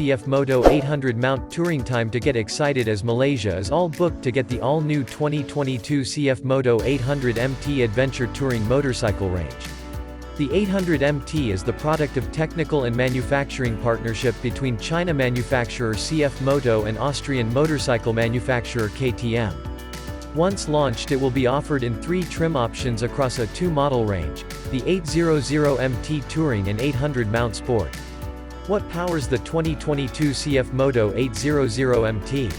CF Moto 800 mount touring. Time to get excited as Malaysia is all booked to get the all-new 2022 CF Moto 800 MT Adventure Touring motorcycle range. The 800 MT is the product of technical and manufacturing partnership between China manufacturer CF Moto and Austrian motorcycle manufacturer KTM. Once launched, it will be offered in 3 trim options across a 2-model range: the 800 MT Touring and 800 Mount Sport. What powers the 2022 CF Moto 800 MT?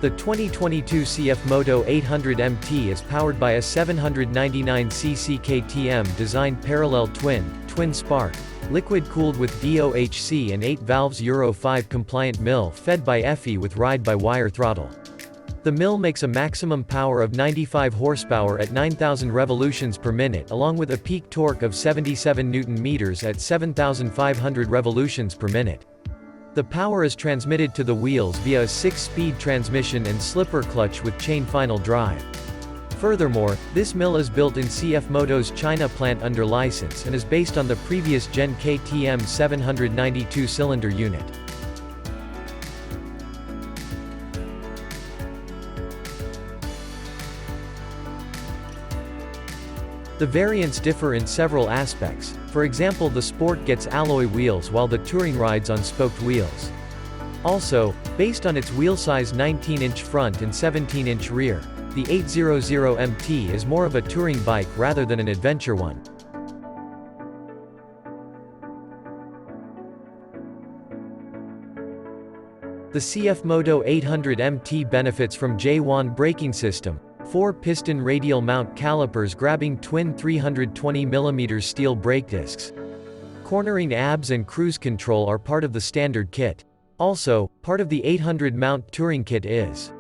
The 2022 CF Moto 800 MT is powered by a 799cc KTM-designed parallel twin spark, liquid-cooled with DOHC and 8 valves Euro 5 compliant mill fed by FE with ride-by-wire throttle. The mill makes a maximum power of 95 horsepower at 9,000 revolutions per minute, along with a peak torque of 77 Nm at 7,500 revolutions per minute. The power is transmitted to the wheels via a 6-speed transmission and slipper clutch with chain final drive. Furthermore, this mill is built in CF Moto's China plant under license and is based on the previous gen KTM 792-cylinder unit. The variants differ in several aspects. For example, the Sport gets alloy wheels while the Touring rides on spoked wheels. Also, based on its wheel size 19-inch front and 17-inch rear, the 800 MT is more of a touring bike rather than an adventure one. The CF Moto 800 MT benefits from J1 braking system, 4-piston radial mount calipers grabbing twin 320mm steel brake discs. Cornering ABS and cruise control are part of the standard kit. Also, part of the 800 mount touring kit is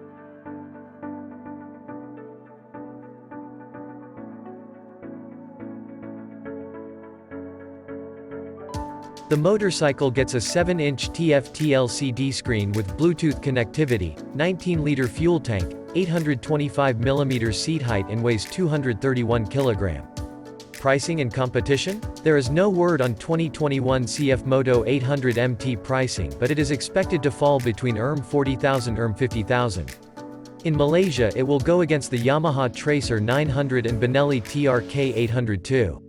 the motorcycle gets a 7-inch TFT LCD screen with Bluetooth connectivity, 19-liter fuel tank, 825mm seat height and weighs 231 kg. Pricing and competition? There is no word on 2021 CF Moto 800 MT pricing, but it is expected to fall between Rm40,000 and Rm50,000. In Malaysia, it will go against the Yamaha Tracer 900 and Benelli TRK 802.